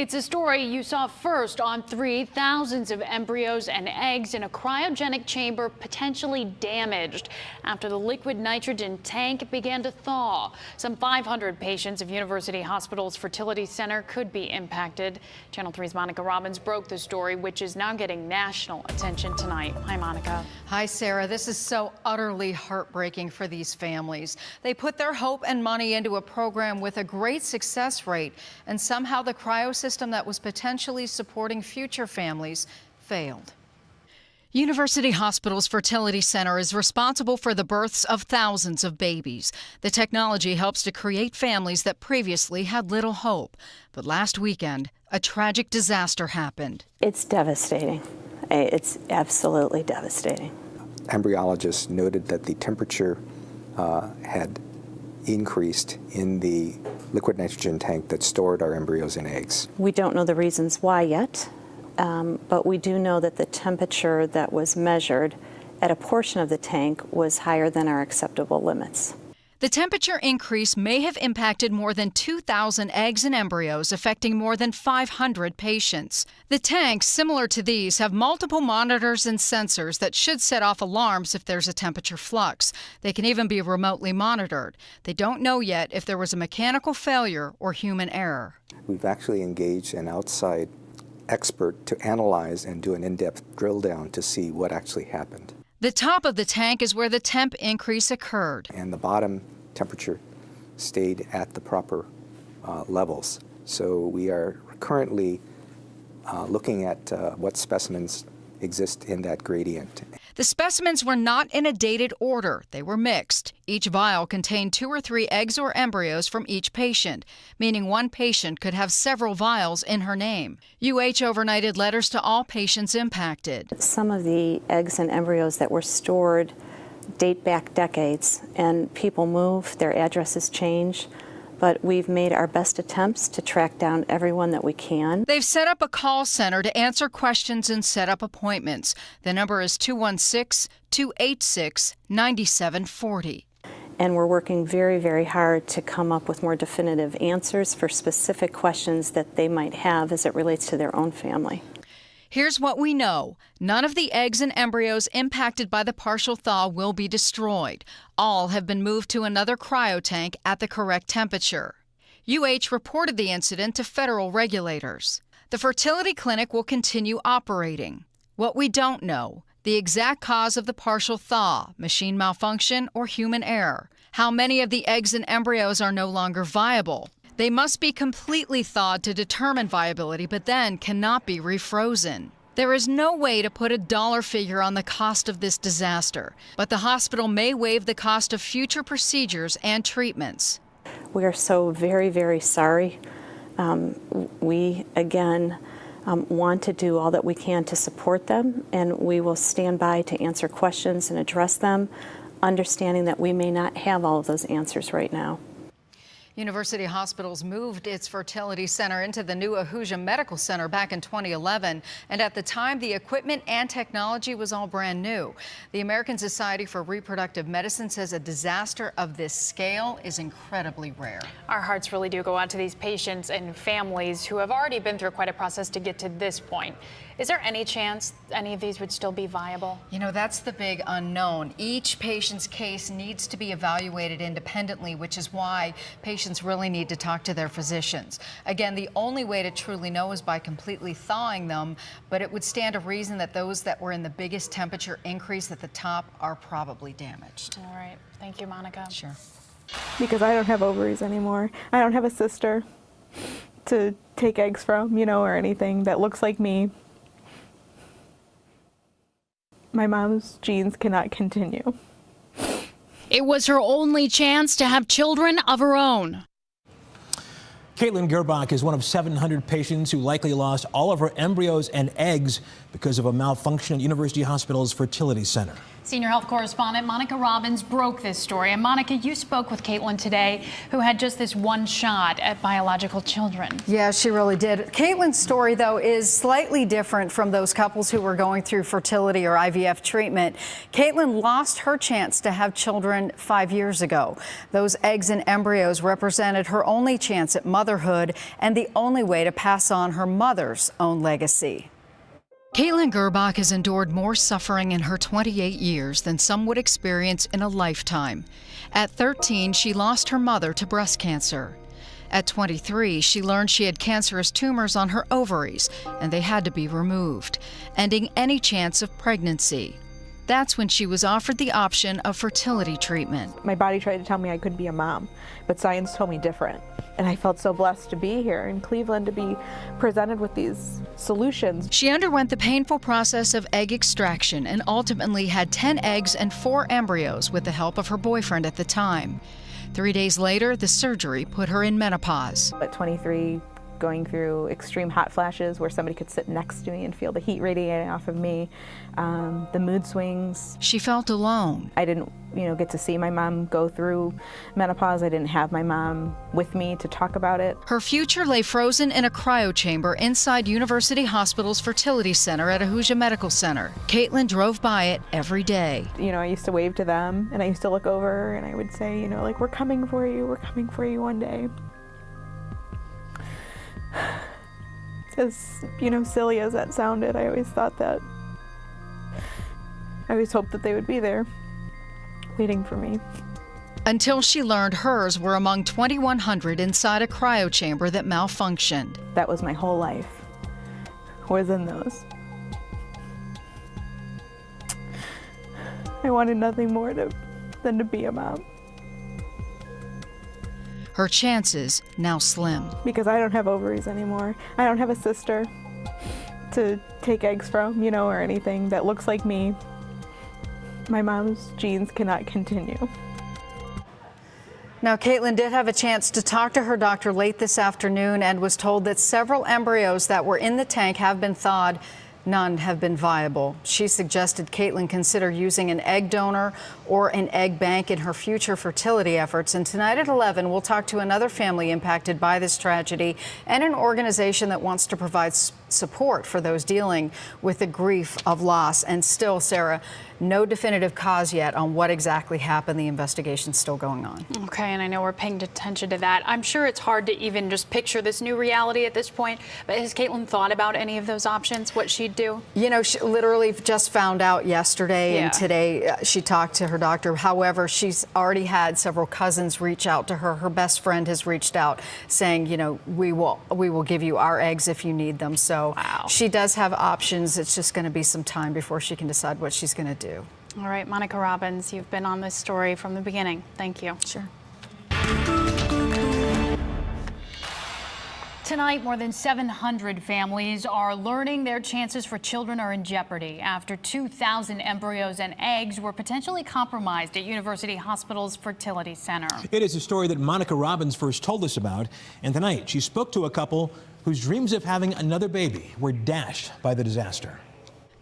It's a story you saw first on 3. Thousands of embryos and eggs in a cryogenic chamber potentially damaged after the liquid nitrogen tank began to thaw. Some 500 patients of University Hospital's Fertility Center could be impacted. Channel 3's Monica Robbins broke the story, which is now getting national attention tonight. Hi, Monica. Hi, Sarah. This is so utterly heartbreaking for these families. They put their hope and money into a program with a great success rate, and somehow the cryo system that was potentially supporting future families failed. University Hospital's Fertility Center is responsible for the births of thousands of babies. The technology helps to create families that previously had little hope. But last weekend, a tragic disaster happened. It's devastating. It's absolutely devastating. Embryologists noted that the temperature had increased in the liquid nitrogen tank that stored our embryos and eggs. We don't know the reasons why yet, but we do know that the temperature that was measured at a portion of the tank was higher than our acceptable limits. The temperature increase may have impacted more than 2,000 eggs and embryos, affecting more than 500 patients. The tanks, similar to these, have multiple monitors and sensors that should set off alarms if there's a temperature flux. They can even be remotely monitored. They don't know yet if there was a mechanical failure or human error. We've actually engaged an outside expert to analyze and do an in-depth drill down to see what actually happened. The top of the tank is where the temp increase occurred. And the bottom temperature stayed at the proper levels. So we are currently looking at what specimens exist in that gradient. The specimens were not in a dated order. They were mixed. Each vial contained 2 or 3 eggs or embryos from each patient, meaning one patient could have several vials in her name. UH overnighted letters to all patients impacted. Some of the eggs and embryos that were stored date back decades, and people move, their addresses change. But we've made our best attempts to track down everyone that we can. They've set up a call center to answer questions and set up appointments. The number is 216-286-9740. And we're working very, very hard to come up with more definitive answers for specific questions that they might have as it relates to their own family. Here's what we know. None of the eggs and embryos impacted by the partial thaw will be destroyed. All have been moved to another cryo tank at the correct temperature. UH reported the incident to federal regulators. The fertility clinic will continue operating. What we don't know, the exact cause of the partial thaw, machine malfunction, or human error. How many of the eggs and embryos are no longer viable? They must be completely thawed to determine viability, but then cannot be refrozen. There is no way to put a dollar figure on the cost of this disaster, but the hospital may waive the cost of future procedures and treatments. We are so very, very sorry. We, again, want to do all that we can to support them, and we will stand by to answer questions and address them, understanding that we may not have all of those answers right now. University Hospitals moved its fertility center into the new Ahuja Medical Center back in 2011, and at the time the equipment and technology was all brand new. The American Society for Reproductive Medicine says a disaster of this scale is incredibly rare. Our hearts really do go out to these patients and families who have already been through quite a process to get to this point. Is there any chance any of these would still be viable? You know, that's the big unknown. Each patient's case needs to be evaluated independently, which is why patients really need to talk to their physicians. Again, the only way to truly know is by completely thawing them, but it would stand to reason that those that were in the biggest temperature increase at the top are probably damaged. All right. Thank you, Monica. Sure. Because I don't have ovaries anymore. I don't have a sister to take eggs from, or anything that looks like me. My mom's genes cannot continue. It was her only chance to have children of her own. Caitlin Gerbach is one of 700 patients who likely lost all of her embryos and eggs because of a malfunction at University Hospital's Fertility Center. Senior health correspondent Monica Robbins broke this story. And Monica, you spoke with Caitlin today, who had just this one shot at biological children. Yeah, she really did. Caitlin's story, though, is slightly different from those couples who were going through fertility or IVF treatment. Caitlin lost her chance to have children 5 years ago. Those eggs and embryos represented her only chance at motherhood and the only way to pass on her mother's own legacy. Caitlin Gerbach has endured more suffering in her 28 years than some would experience in a lifetime. At 13, she lost her mother to breast cancer. At 23, she learned she had cancerous tumors on her ovaries, and they had to be removed, ending any chance of pregnancy. That's when she was offered the option of fertility treatment. My body tried to tell me I could be a mom, but science told me different. And I felt so blessed to be here in Cleveland to be presented with these solutions. She underwent the painful process of egg extraction and ultimately had 10 eggs and 4 embryos with the help of her boyfriend at the time. 3 days later, the surgery put her in menopause. At 23, going through extreme hot flashes where somebody could sit next to me and feel the heat radiating off of me, the mood swings. She felt alone. I didn't, get to see my mom go through menopause. I didn't have my mom with me to talk about it. Her future lay frozen in a cryo chamber inside University Hospital's Fertility Center at Ahuja Medical Center. Caitlin drove by it every day. I used to wave to them, and I used to look over, and I would say, we're coming for you one day. As silly as that sounded, I always thought that. I always hoped that they would be there, waiting for me. Until she learned hers were among 2,100 inside a cryo chamber that malfunctioned. That was my whole life, was in those. I wanted nothing more than to be a mom. Her chances now slim. Because I don't have ovaries anymore. I don't have a sister to take eggs from, or anything that looks like me. My mom's genes cannot continue. Now, Caitlin did have a chance to talk to her doctor late this afternoon and was told that several embryos that were in the tank have been thawed. None have been viable. She suggested Caitlin consider using an egg donor or an egg bank in her future fertility efforts. And tonight at 11, we'll talk to another family impacted by this tragedy and an organization that wants to provide support for those dealing with the grief of loss. And still, Sarah, no definitive cause yet on what exactly happened. The investigation's still going on. Okay, and I know we're paying attention to that. I'm sure it's hard to even just picture this new reality at this point, but has Caitlin thought about any of those options, what she'd do? She literally just found out yesterday, and today she talked to her doctor. However, she's already had several cousins reach out to her. Her best friend has reached out saying, we will give you our eggs if you need them. So she does have options. It's just going to be some time before she can decide what she's going to do. All right, Monica Robbins, you've been on this story from the beginning. Thank you. Sure. Tonight, more than 700 families are learning their chances for children are in jeopardy after 2,000 embryos and eggs were potentially compromised at University Hospital's Fertility Center. It is a story that Monica Robbins first told us about, and tonight she spoke to a couple whose dreams of having another baby were dashed by the disaster.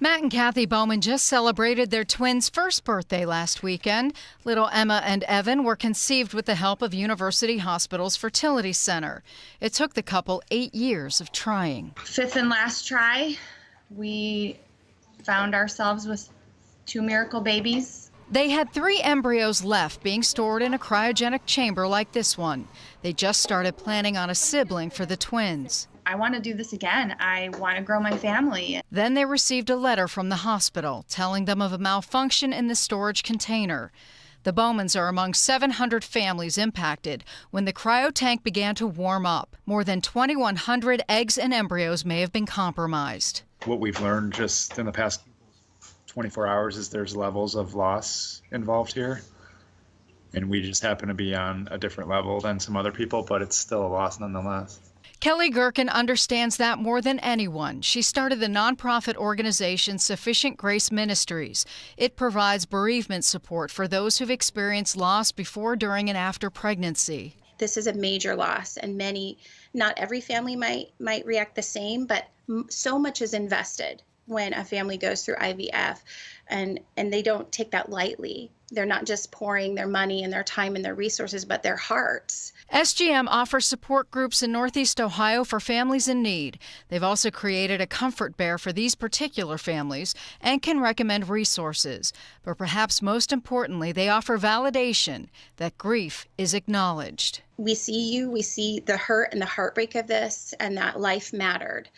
Matt and Kathy Bowman just celebrated their twins' first birthday last weekend. Little Emma and Evan were conceived with the help of University Hospital's Fertility Center. It took the couple 8 years of trying. Fifth and last try, we found ourselves with 2 miracle babies. They had 3 embryos left being stored in a cryogenic chamber like this one. They just started planning on a sibling for the twins. I want to do this again. I want to grow my family. Then they received a letter from the hospital telling them of a malfunction in the storage container. The Bowmans are among 700 families impacted when the cryo tank began to warm up. More than 2,100 eggs and embryos may have been compromised. What we've learned just in the past 24 hours is there's levels of loss involved here. And we just happen to be on a different level than some other people, but it's still a loss nonetheless. Kelly Gherkin understands that more than anyone. She started the nonprofit organization Sufficient Grace Ministries. It provides bereavement support for those who've experienced loss before, during, and after pregnancy. This is a major loss, and not every family might react the same, but so much is invested when a family goes through IVF, and they don't take that lightly. They're not just pouring their money and their time and their resources, but their hearts. SGM offers support groups in Northeast Ohio for families in need. They've also created a comfort bear for these particular families and can recommend resources. But perhaps most importantly, they offer validation that grief is acknowledged. We see you, we see the hurt and the heartbreak of this, and that life mattered.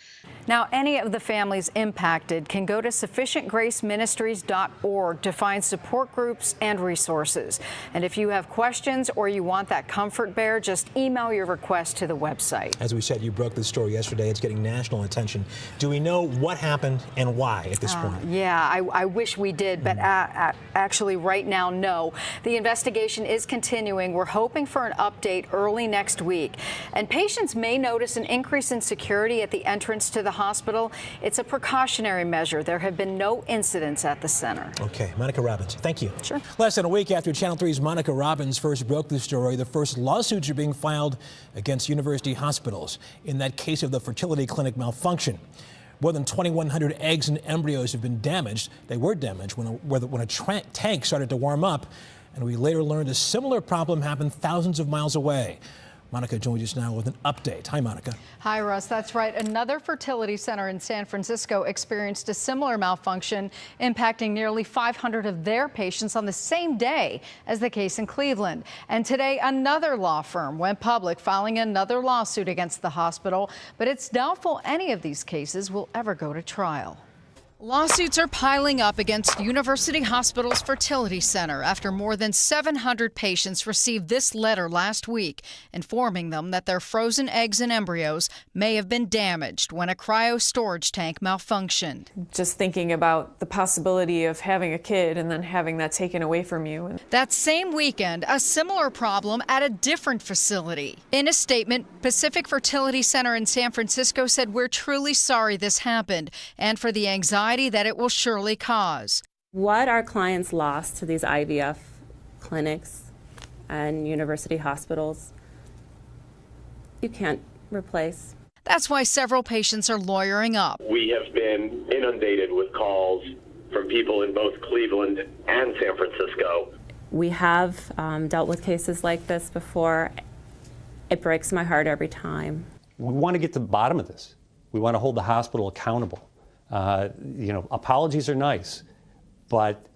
Now, any of the families impacted can go to sufficientgraceministries.org to find support groups and resources. And if you have questions or you want that comfort bear, just email your request to the website. As we said, you broke this story yesterday. It's getting national attention. Do we know what happened and why at this point? Yeah, I wish we did, but actually right now, no. The investigation is continuing. We're hoping for an update early next week. And patients may notice an increase in security at the entrance to the hospital. It's a precautionary measure. There have been no incidents at the center. Okay, Monica Robbins, thank you. Sure. Less than a week after Channel 3's Monica Robbins first broke the story, the first lawsuits are being filed against university hospitals in that case of the fertility clinic malfunction. More than 2,100 eggs and embryos have been damaged. They were damaged when a tank started to warm up, and we later learned a similar problem happened thousands of miles away. Monica joins us now with an update. Hi, Monica. Hi, Russ. That's right. Another fertility center in San Francisco experienced a similar malfunction, impacting nearly 500 of their patients on the same day as the case in Cleveland. And today, another law firm went public, filing another lawsuit against the hospital. But it's doubtful any of these cases will ever go to trial. Lawsuits are piling up against University Hospital's Fertility Center after more than 700 patients received this letter last week, informing them that their frozen eggs and embryos may have been damaged when a cryo storage tank malfunctioned. Just thinking about the possibility of having a kid and then having that taken away from you. That same weekend, a similar problem at a different facility. In a statement, Pacific Fertility Center in San Francisco said, "We're truly sorry this happened and for the anxiety that it will surely cause." What our clients lost to these IVF clinics and university hospitals, you can't replace. That's why several patients are lawyering up. We have been inundated with calls from people in both Cleveland and San Francisco. We have dealt with cases like this before. It breaks my heart every time. We want to get to the bottom of this. We want to hold the hospital accountable. Apologies are nice, but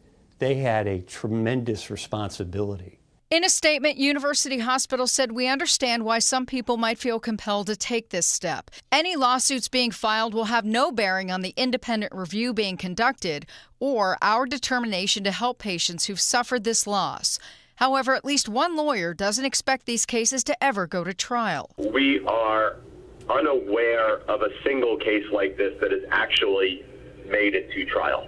they had a tremendous responsibility. In a statement, University Hospital said, "We understand why some people might feel compelled to take this step. Any lawsuits being filed will have no bearing on the independent review being conducted or our determination to help patients who've suffered this loss." However, at least one lawyer doesn't expect these cases to ever go to trial. We are unaware of a single case like this that has actually made it to trial.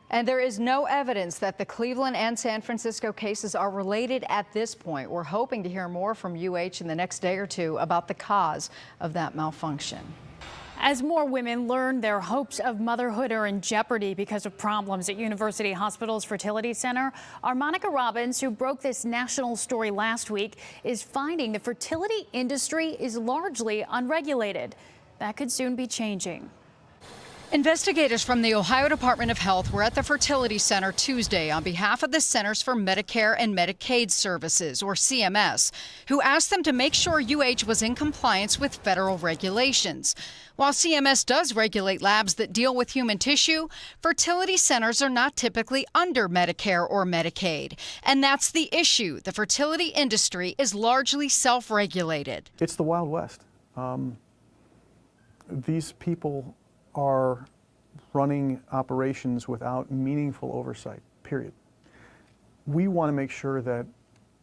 And there is no evidence that the Cleveland and San Francisco cases are related at this point. We're hoping to hear more from UH in the next day or two about the cause of that malfunction. As more women learn their hopes of motherhood are in jeopardy because of problems at University Hospital's Fertility Center, our Monica Robbins, who broke this national story last week, is finding the fertility industry is largely unregulated. That could soon be changing. Investigators from the Ohio Department of Health were at the Fertility Center Tuesday on behalf of the Centers for Medicare and Medicaid Services, or CMS, who asked them to make sure UH was in compliance with federal regulations. While CMS does regulate labs that deal with human tissue, fertility centers are not typically under Medicare or Medicaid. And that's the issue. The fertility industry is largely self-regulated. It's the Wild West. These people are running operations without meaningful oversight, period. We want to make sure that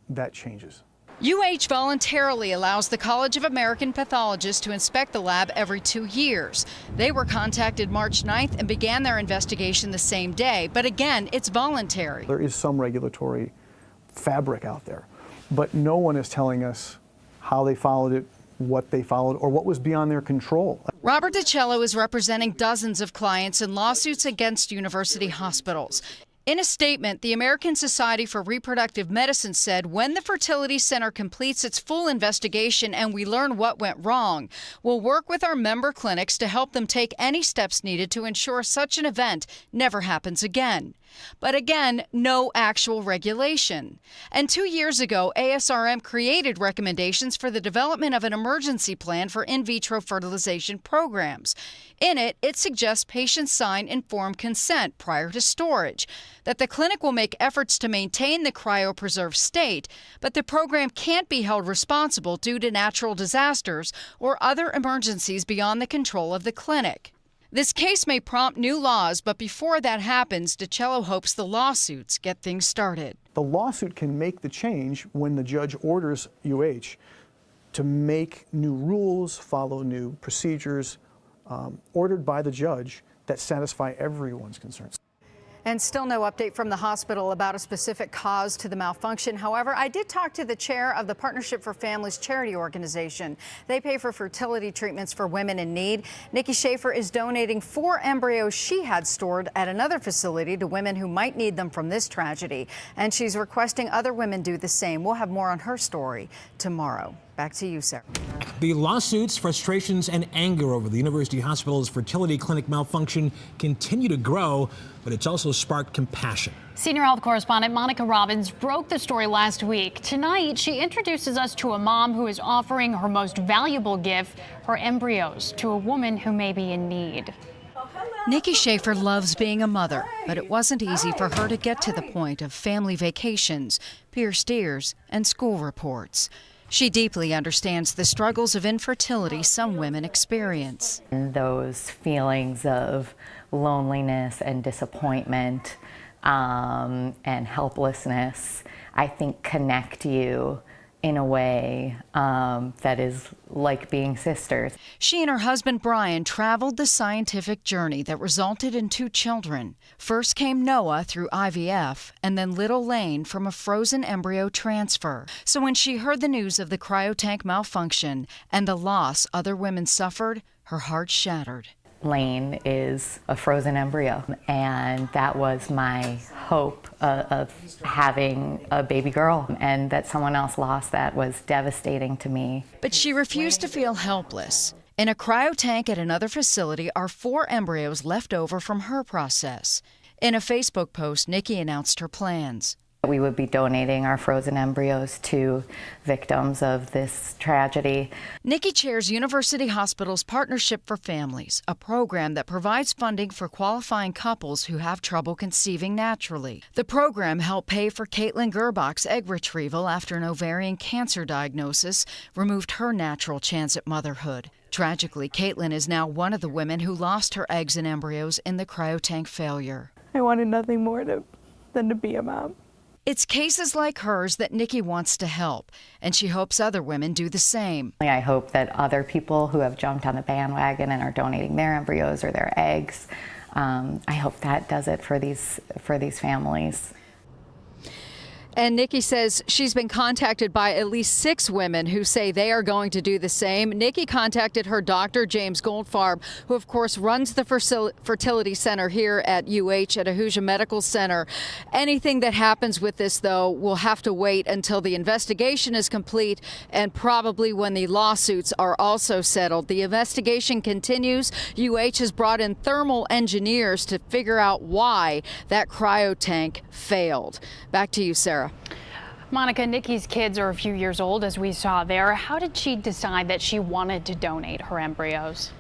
that changes. UH voluntarily allows the College of American Pathologists to inspect the lab every 2 years. They were contacted March 9th and began their investigation the same day, but again, it's voluntary. There is some regulatory fabric out there, but no one is telling us how they followed it, what they followed, or what was beyond their control. Robert DiCello is representing dozens of clients in lawsuits against university hospitals. In a statement, the American Society for Reproductive Medicine said when the fertility center completes its full investigation and we learn what went wrong, we'll work with our member clinics to help them take any steps needed to ensure such an event never happens again. But again, no actual regulation. And 2 years ago, ASRM created recommendations for the development of an emergency plan for in vitro fertilization programs. In it, it suggests patients sign informed consent prior to storage, that the clinic will make efforts to maintain the cryopreserved state, but the program can't be held responsible due to natural disasters or other emergencies beyond the control of the clinic. This case may prompt new laws, but before that happens, DiCello hopes the lawsuits get things started. The lawsuit can make the change when the judge orders UH to make new rules, follow new procedures, ordered by the judge that satisfy everyone's concerns. And still no update from the hospital about a specific cause to the malfunction. However, I did talk to the chair of the Partnership for Families charity organization. They pay for fertility treatments for women in need. Nikki Schaefer is donating 4 embryos she had stored at another facility to women who might need them from this tragedy. And she's requesting other women do the same. We'll have more on her story tomorrow. Back to you, Sarah. The lawsuits, frustrations, and anger over the University Hospital's fertility clinic malfunction continue to grow, but it's also sparked compassion. Senior health correspondent Monica Robbins broke the story last week. Tonight, she introduces us to a mom who is offering her most valuable gift, her embryos, to a woman who may be in need. Nikki Schaefer loves being a mother, but it wasn't easy for her to get to the point of family vacations, pierced ears, and school reports. She deeply understands the struggles of infertility some women experience. And those feelings of loneliness and disappointment and helplessness, I think, connect you in a way that is like being sisters. She and her husband Brian traveled the scientific journey that resulted in 2 children. First came Noah through IVF, and then little Lane from a frozen embryo transfer. So when she heard the news of the cryotank malfunction and the loss other women suffered, her heart shattered. Lane is a frozen embryo, and that was my hope of having a baby girl, and that someone else lost that was devastating to me. But she refused to feel helpless. In a cryotank at another facility are 4 embryos left over from her process. In a Facebook post, Nikki announced her plans. We would be donating our frozen embryos to victims of this tragedy. Nikki chairs University Hospital's Partnership for Families, a program that provides funding for qualifying couples who have trouble conceiving naturally. The program helped pay for Caitlin Gerbach's egg retrieval after an ovarian cancer diagnosis removed her natural chance at motherhood. Tragically, Caitlin is now one of the women who lost her eggs and embryos in the cryotank failure. I wanted nothing more than to be a mom. It's cases like hers that Nikki wants to help, and she hopes other women do the same. I hope that other people who have jumped on the bandwagon and are donating their embryos or their eggs, I hope that does it for these families. And Nikki says she's been contacted by at least 6 women who say they are going to do the same. Nikki contacted her doctor, James Goldfarb, who of course runs the fertility center here at UH at Ahuja Medical Center. Anything that happens with this, though, will have to wait until the investigation is complete and probably when the lawsuits are also settled. The investigation continues. UH has brought in thermal engineers to figure out why that cryotank failed. Back to you, Sarah. Monica, Nikki's kids are a few years old, as we saw there. How did she decide that she wanted to donate her embryos?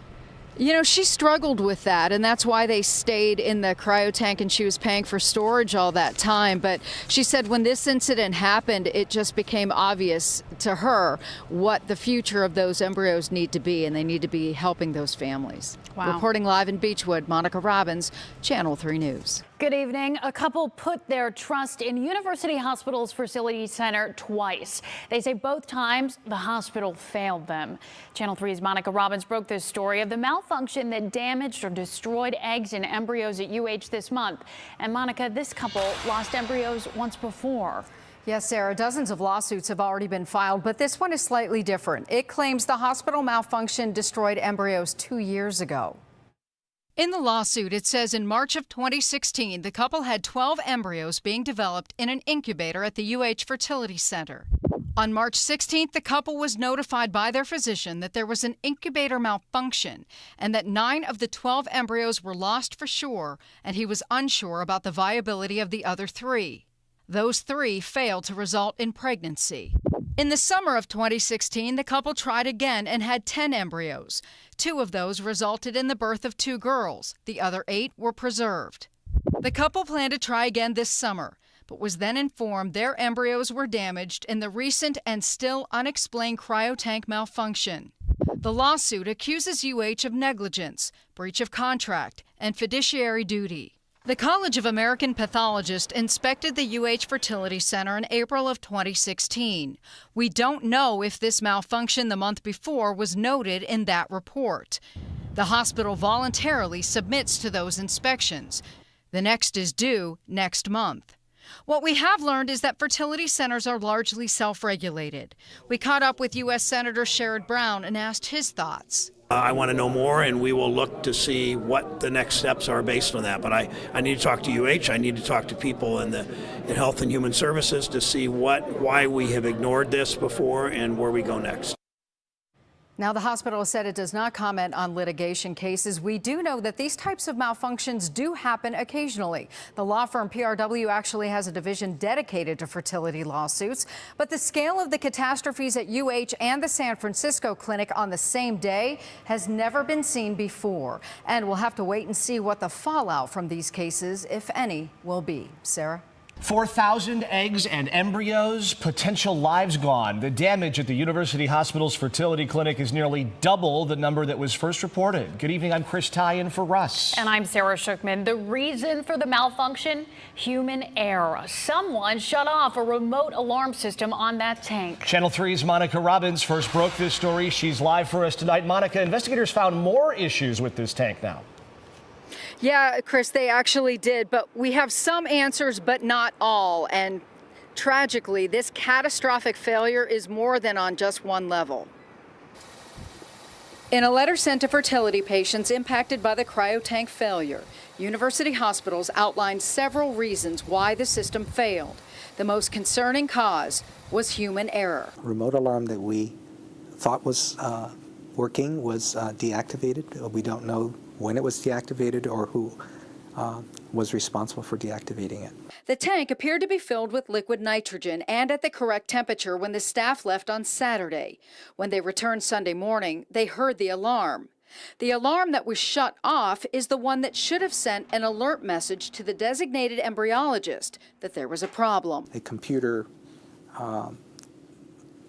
You know, she struggled with that, and that's why they stayed in the cryotank and she was paying for storage all that time. But she said when this incident happened, it just became obvious to her what the future of those embryos need to be, and they need to be helping those families. Wow. Reporting live in Beechwood, Monica Robbins, Channel 3 News. Good evening. A couple put their trust in University Hospital's Fertility Center twice. They say both times the hospital failed them. Channel 3's Monica Robbins broke this story of the malfunction that damaged or destroyed eggs and embryos at UH this month. And Monica, this couple lost embryos once before. Yes, Sarah, dozens of lawsuits have already been filed, but this one is slightly different. It claims the hospital malfunction destroyed embryos 2 years ago. In the lawsuit, it says in March of 2016, the couple had 12 embryos being developed in an incubator at the UH Fertility Center. On March 16th, the couple was notified by their physician that there was an incubator malfunction and that 9 of the 12 embryos were lost for sure, and he was unsure about the viability of the other 3. Those 3 failed to result in pregnancy. In the summer of 2016, the couple tried again and had 10 embryos. 2 of those resulted in the birth of 2 girls. The other 8 were preserved. The couple planned to try again this summer, but was then informed their embryos were damaged in the recent and still unexplained cryotank malfunction. The lawsuit accuses UH of negligence, breach of contract, and fiduciary duty. The College of American Pathologists inspected the UH Fertility Center in April of 2016. We don't know if this malfunction the month before was noted in that report. The hospital voluntarily submits to those inspections. The next is due next month. What we have learned is that fertility centers are largely self-regulated. We caught up with U.S. Senator Sherrod Brown and asked his thoughts. I want to know more, and we will look to see what the next steps are based on that. But I need to talk to UH. I need to talk to people in Health and Human Services to see why we have ignored this before and where we go next. Now, the hospital said it does not comment on litigation cases. We do know that these types of malfunctions do happen occasionally. The law firm PRW actually has a division dedicated to fertility lawsuits. But the scale of the catastrophes at UH and the San Francisco clinic on the same day has never been seen before. And we'll have to wait and see what the fallout from these cases, if any, will be. Sarah? 4,000 eggs and embryos, potential lives gone. The damage at the University Hospital's fertility clinic is nearly double the number that was first reported. Good evening, I'm Chris Tyen for Russ. And I'm Sarah Shookman. The reason for the malfunction? Human error. Someone shut off a remote alarm system on that tank. Channel 3's Monica Robbins first broke this story. She's live for us tonight. Monica, investigators found more issues with this tank now. Yeah, Chris, they actually did, but we have some answers, but not all. And tragically, this catastrophic failure is more than on just one level. In a letter sent to fertility patients impacted by the cryotank failure, University Hospitals outlined several reasons why the system failed. The most concerning cause was human error. Remote alarm that we thought was working was deactivated. We don't know when it was deactivated or who was responsible for deactivating it. The tank appeared to be filled with liquid nitrogen and at the correct temperature when the staff left on Saturday. When they returned Sunday morning, they heard the alarm. The alarm that was shut off is the one that should have sent an alert message to the designated embryologist that there was a problem. A computer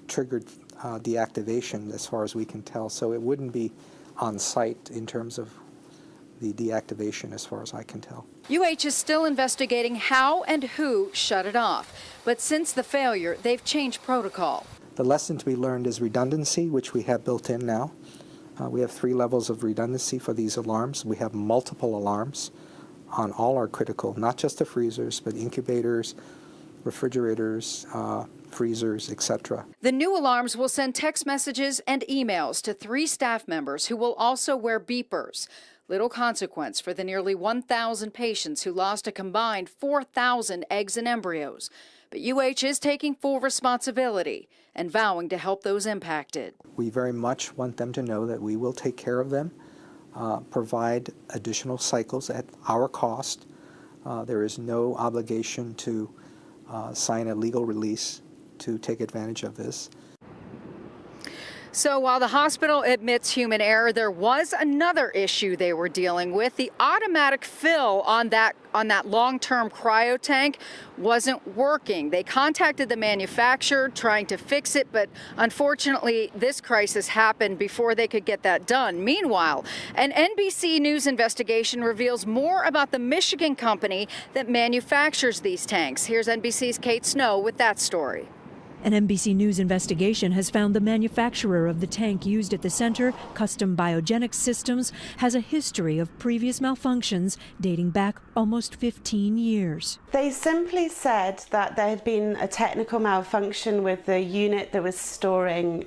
triggered deactivation as far as we can tell, so it wouldn't be on site in terms of the deactivation as far as I can tell. UH is still investigating how and who shut it off, but since the failure, they've changed protocol. The lesson to be learned is redundancy, which we have built in now. We have 3 levels of redundancy for these alarms. We have multiple alarms on all our critical, not just the freezers, but incubators, refrigerators, freezers, etc. The new alarms will send text messages and emails to 3 staff members who will also wear beepers. Little consequence for the nearly 1,000 patients who lost a combined 4,000 eggs and embryos. But UH is taking full responsibility and vowing to help those impacted. We very much want them to know that we will take care of them, provide additional cycles at our cost. There is no obligation to sign a legal release to take advantage of this. So while the hospital admits human error, there was another issue they were dealing with. The automatic fill on that long-term cryotank wasn't working. They contacted the manufacturer trying to fix it, but unfortunately this crisis happened before they could get that done. Meanwhile, an NBC News investigation reveals more about the Michigan company that manufactures these tanks. Here's NBC's Kate Snow with that story. An NBC News investigation has found the manufacturer of the tank used at the center, Custom Biogenics Systems, has a history of previous malfunctions dating back almost 15 years. They simply said that there had been a technical malfunction with the unit that was storing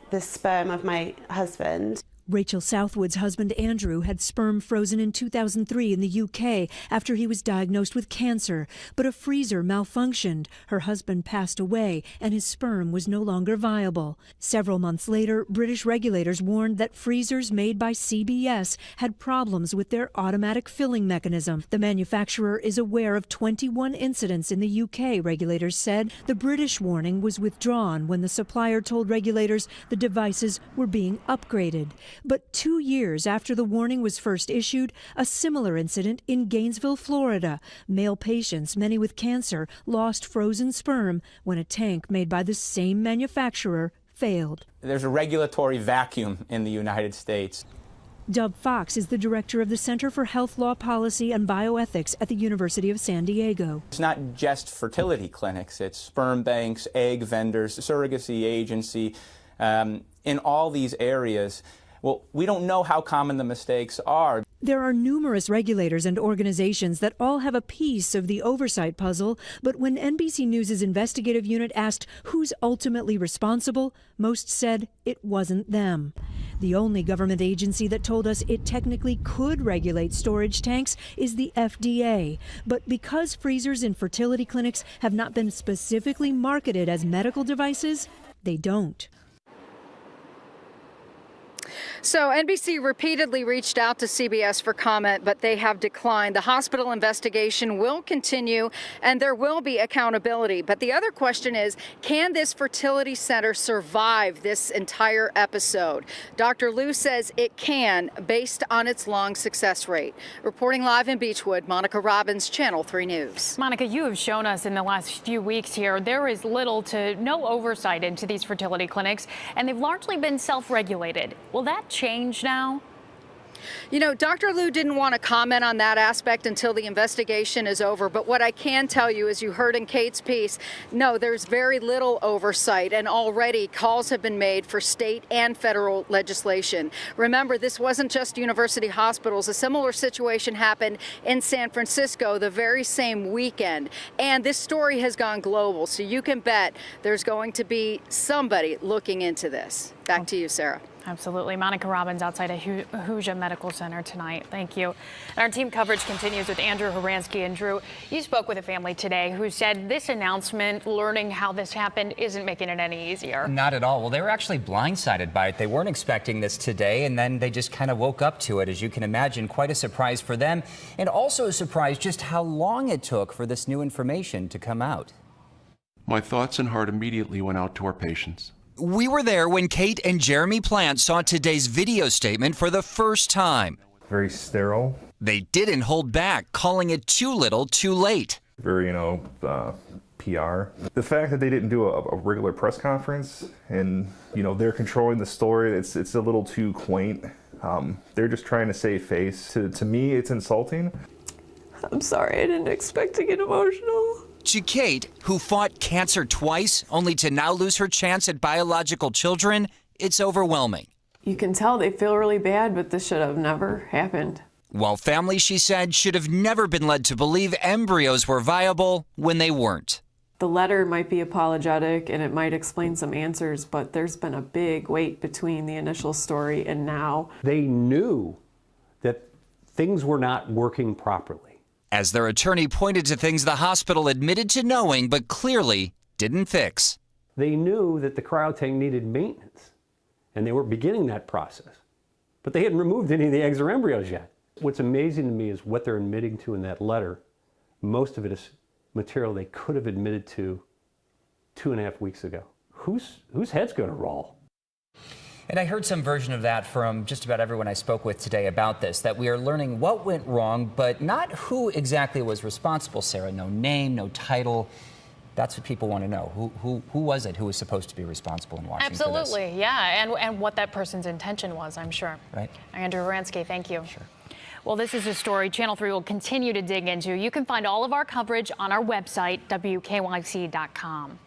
the sperm of my husband. Rachel Southwood's husband Andrew had sperm frozen in 2003 in the UK after he was diagnosed with cancer, but a freezer malfunctioned. Her husband passed away and his sperm was no longer viable. Several months later, British regulators warned that freezers made by CBS had problems with their automatic filling mechanism. The manufacturer is aware of 21 incidents in the UK, regulators said. The British warning was withdrawn when the supplier told regulators the devices were being upgraded. But 2 years after the warning was first issued, a similar incident in Gainesville, Florida. Male patients, many with cancer, lost frozen sperm when a tank made by the same manufacturer failed. There's a regulatory vacuum in the United States. Dub Fox is the director of the Center for Health Law Policy and Bioethics at the University of San Diego. It's not just fertility clinics, it's sperm banks, egg vendors, surrogacy agency. In all these areas, well, we don't know how common the mistakes are. There are numerous regulators and organizations that all have a piece of the oversight puzzle, but when NBC News' investigative unit asked who's ultimately responsible, most said it wasn't them. The only government agency that told us it technically could regulate storage tanks is the FDA. But because freezers in fertility clinics have not been specifically marketed as medical devices, they don't. So NBC repeatedly reached out to CBS for comment, but they have declined. The hospital investigation will continue and there will be accountability. But the other question is, can this fertility center survive this entire episode? Dr. Liu says it can, based on its long success rate. Reporting live in Beechwood, Monica Robbins, Channel 3 News. Monica, you have shown us in the last few weeks here there is little to no oversight into these fertility clinics, and they've largely been self-regulated. Will that change now? You know, Dr. Liu didn't want to comment on that aspect until the investigation is over. But what I can tell you, as you heard in Kate's piece, no, there's very little oversight. And already calls have been made for state and federal legislation. Remember, this wasn't just university hospitals. A similar situation happened in San Francisco the very same weekend. And this story has gone global. So you can bet there's going to be somebody looking into this. Back to you, Sarah. Absolutely. Monica Robbins outside of Hoosier Medical Center tonight. Thank you. And our team coverage continues with Andrew Horansky. And Drew, you spoke with a family today who said this announcement, learning how this happened, isn't making it any easier. Not at all. Well, they were actually blindsided by it. They weren't expecting this today, and then they just kind of woke up to it. As you can imagine, quite a surprise for them, and also a surprise just how long it took for this new information to come out. My thoughts and heart immediately went out to our patients. We were there when Kate and Jeremy Plant saw today's video statement for the first time. Very sterile. They didn't hold back, calling it too little, too late. Very, PR. The fact that they didn't do a regular press conference and, they're controlling the story, it's a little too quaint. They're just trying to save face. To me, it's insulting. I'm sorry, I didn't expect to get emotional. To Kate, who fought cancer twice, only to now lose her chance at biological children, it's overwhelming. You can tell they feel really bad, but this should have never happened. While family, she said, should have never been led to believe embryos were viable when they weren't. The letter might be apologetic and it might explain some answers, but there's been a big wait between the initial story and now. They knew that things were not working properly. As their attorney pointed to things the hospital admitted to knowing but clearly didn't fix. They knew that the cryotank needed maintenance, and they were beginning that process. But they hadn't removed any of the eggs or embryos yet. What's amazing to me is what they're admitting to in that letter. Most of it is material they could have admitted to 2.5 weeks ago. Whose head's going to roll? And I heard some version of that from just about everyone I spoke with today about this, that we are learning what went wrong, but not who exactly was responsible, Sarah. No name, no title. That's what people want to know. Who was it who was supposed to be responsible in Washington? Absolutely, yeah, and what that person's intention was, I'm sure. Right. Andrew Horansky, thank you. Sure. Well, this is a story Channel 3 will continue to dig into. You can find all of our coverage on our website, WKYC.com.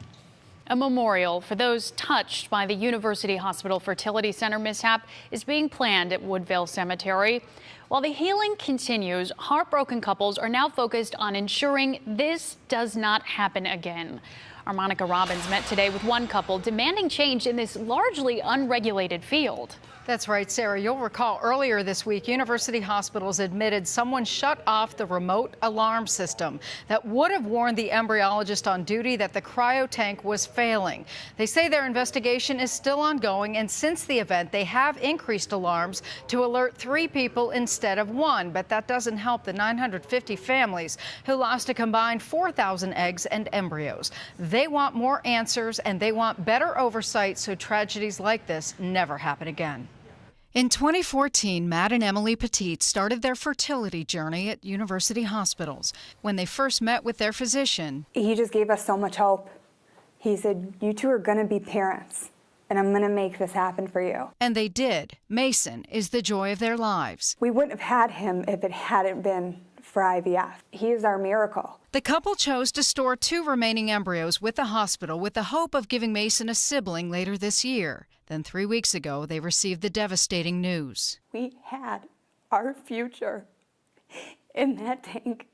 A memorial for those touched by the University Hospital Fertility Center mishap is being planned at Woodville Cemetery. While the healing continues, heartbroken couples are now focused on ensuring this does not happen again. Our Monica Robbins met today with one couple demanding change in this largely unregulated field. That's right, Sarah. You'll recall earlier this week, university hospitals admitted someone shut off the remote alarm system that would have warned the embryologist on duty that the cryo tank was failing. They say their investigation is still ongoing, and since the event, they have increased alarms to alert 3 people instead of 1. But that doesn't help the 950 families who lost a combined 4,000 eggs and embryos. They want more answers, and they want better oversight so tragedies like this never happen again. In 2014, Matt and Emily Petit started their fertility journey at university hospitals. When they first met with their physician, he just gave us so much hope. He said, "You two are going to be parents, and I'm going to make this happen for you." And they did. Mason is the joy of their lives. We wouldn't have had him if it hadn't been for IVF. He is our miracle. The couple chose to store 2 remaining embryos with the hospital with the hope of giving Mason a sibling later this year. Then 3 weeks ago, they received the devastating news. We had our future in that tank,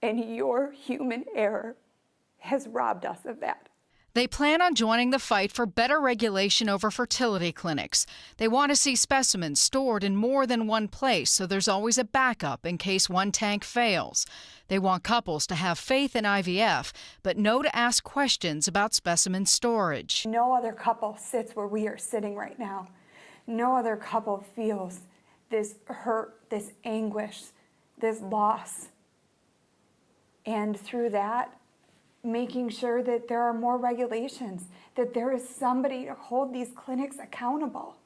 and your human error has robbed us of that. They plan on joining the fight for better regulation over fertility clinics. They want to see specimens stored in more than one place so there's always a backup in case one tank fails. They want couples to have faith in IVF, but know to ask questions about specimen storage. No other couple sits where we are sitting right now. No other couple feels this hurt, this anguish, this loss. And through that, making sure that there are more regulations, that there is somebody to hold these clinics accountable.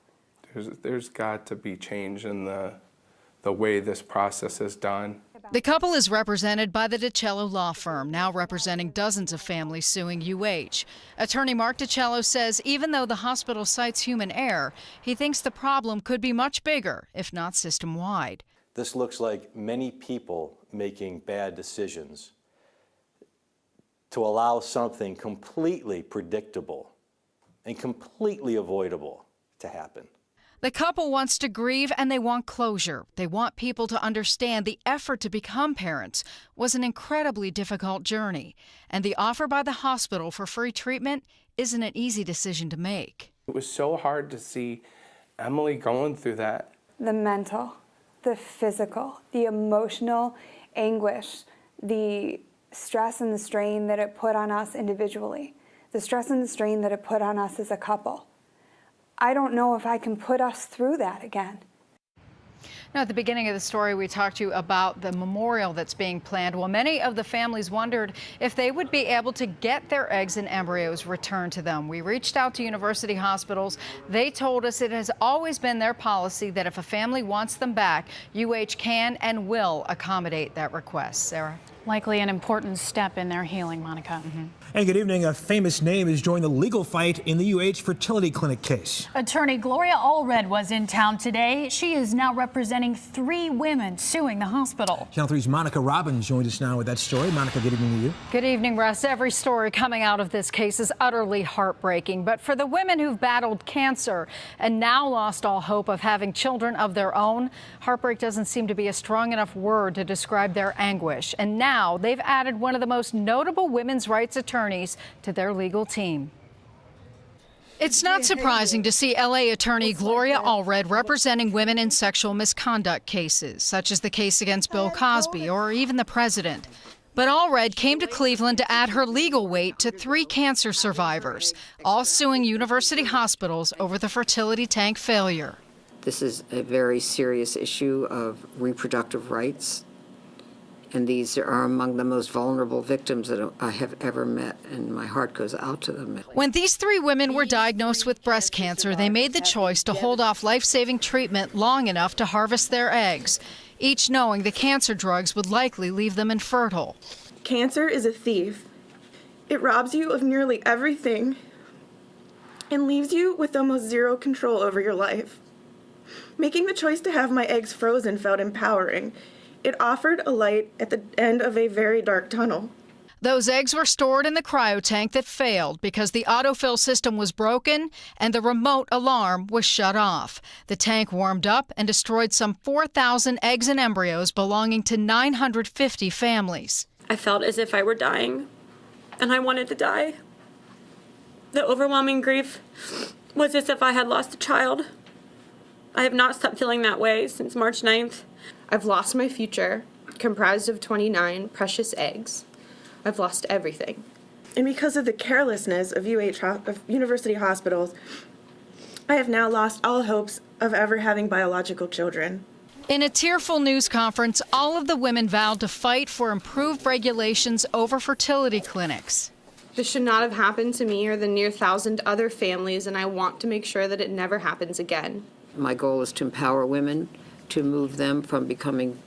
There's got to be change in the way this process is done. The couple is represented by the DiCello law firm, now representing dozens of families suing UH. Attorney Mark DiCello says even though the hospital cites human error, he thinks the problem could be much bigger, if not system-wide. This looks like many people making bad decisions to allow something completely predictable and completely avoidable to happen. The couple wants to grieve and they want closure. They want people to understand the effort to become parents was an incredibly difficult journey, and the offer by the hospital for free treatment isn't an easy decision to make. It was so hard to see Emily going through that. The mental, the physical, the emotional anguish, the stress and the strain that it put on us individually, the stress and the strain that it put on us as a couple. I don't know if I can put us through that again. Now, at the beginning of the story, we talked to you about the memorial that's being planned. Well, many of the families wondered if they would be able to get their eggs and embryos returned to them. We reached out to university hospitals. They told us it has always been their policy that if a family wants them back, UH can and will accommodate that request. Sarah? Likely an important step in their healing, Monica. And good evening. A famous name is joining the legal fight in the UH fertility clinic case. Attorney Gloria Allred was in town today. She is now representing 3 women suing the hospital. Channel 3's Monica Robbins joins us now with that story. Monica, good evening to you. Good evening, Russ. Every story coming out of this case is utterly heartbreaking. But for the women who've battled cancer and now lost all hope of having children of their own, heartbreak doesn't seem to be a strong enough word to describe their anguish. And now they've added one of the most notable women's rights attorneys to their legal team. It's not surprising to see LA attorney Gloria Allred representing women in sexual misconduct cases, such as the case against Bill Cosby or even the president. But Allred came to Cleveland to add her legal weight to 3 cancer survivors, all suing university hospitals over the fertility tank failure. This is a very serious issue of reproductive rights. And these are among the most vulnerable victims that I have ever met, and my heart goes out to them. When these 3 women were diagnosed with breast cancer, they made the choice to hold off life-saving treatment long enough to harvest their eggs, each knowing the cancer drugs would likely leave them infertile. Cancer is a thief. It robs you of nearly everything and leaves you with almost zero control over your life. Making the choice to have my eggs frozen felt empowering. It offered a light at the end of a very dark tunnel. Those eggs were stored in the cryo tank that failed because the autofill system was broken and the remote alarm was shut off. The tank warmed up and destroyed some 4,000 eggs and embryos belonging to 950 families. I felt as if I were dying, and I wanted to die. The overwhelming grief was as if I had lost a child. I have not stopped feeling that way since March 9th. I've lost my future, comprised of 29 precious eggs. I've lost everything. And because of the carelessness of university hospitals, I have now lost all hopes of ever having biological children. In a tearful news conference, all of the women vowed to fight for improved regulations over fertility clinics. This should not have happened to me or the near 1,000 other families, and I want to make sure that it never happens again. My goal is to empower women, to move them from becoming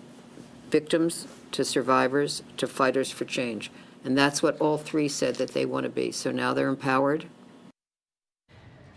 victims to survivors to fighters for change. And that's what all three said that they want to be. So now they're empowered.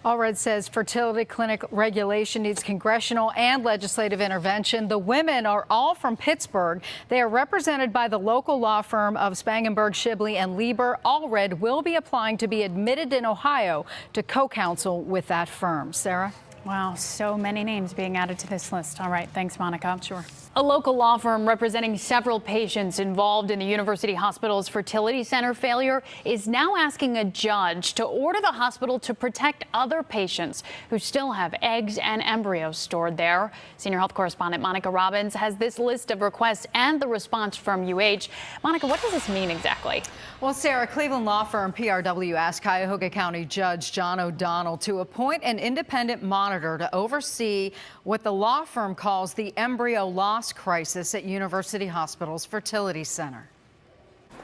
Allred says fertility clinic regulation needs congressional and legislative intervention. The women are all from Pittsburgh. They are represented by the local law firm of Spangenberg, Shibley and Lieber. Allred will be applying to be admitted in Ohio to co-counsel with that firm. Sarah? Wow, so many names being added to this list. All right, thanks, Monica. Sure. A local law firm representing several patients involved in the University Hospital's fertility center failure is now asking a judge to order the hospital to protect other patients who still have eggs and embryos stored there. Senior health correspondent Monica Robbins has this list of requests and the response from UH. Monica, what does this mean exactly? Well, Sarah, Cleveland law firm PRW asked Cuyahoga County Judge John O'Donnell to appoint an independent monitor to oversee what the law firm calls the embryo loss crisis at University Hospital's fertility center.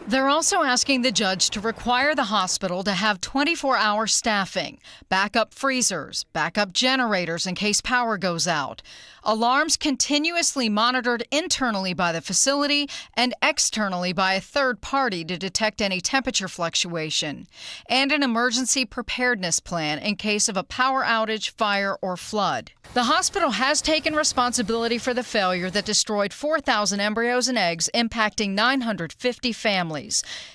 They're also asking the judge to require the hospital to have 24-hour staffing, backup freezers, backup generators in case power goes out, alarms continuously monitored internally by the facility and externally by a third party to detect any temperature fluctuation, and an emergency preparedness plan in case of a power outage, fire, or flood. The hospital has taken responsibility for the failure that destroyed 4,000 embryos and eggs, impacting 950 families.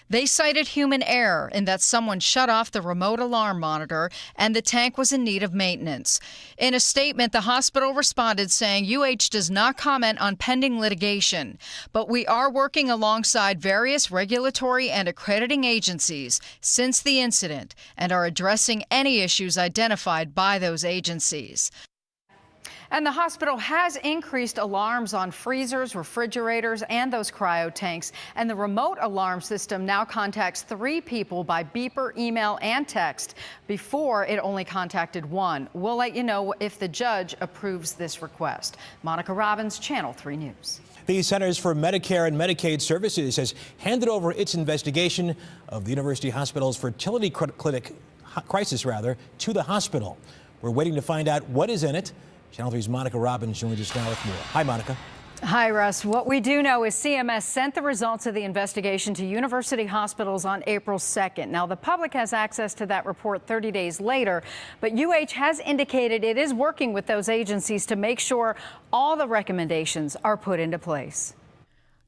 They cited human error in that someone shut off the remote alarm monitor and the tank was in need of maintenance. In a statement, the hospital responded saying UH does not comment on pending litigation, but we are working alongside various regulatory and accrediting agencies since the incident and are addressing any issues identified by those agencies. And the hospital has increased alarms on freezers, refrigerators, and those cryo tanks. And the remote alarm system now contacts 3 people by beeper, email, and text. Before, it only contacted 1. We'll let you know if the judge approves this request. Monica Robbins, Channel 3 News. The Centers for Medicare and Medicaid Services has handed over its investigation of the University Hospital's fertility clinic crisis, to the hospital. We're waiting to find out what is in it. Channel 3's Monica Robbins joins us now with more. Hi, Monica. Hi, Russ. What we do know is CMS sent the results of the investigation to university hospitals on April 2nd. Now, the public has access to that report 30 days later, but UH has indicated it is working with those agencies to make sure all the recommendations are put into place.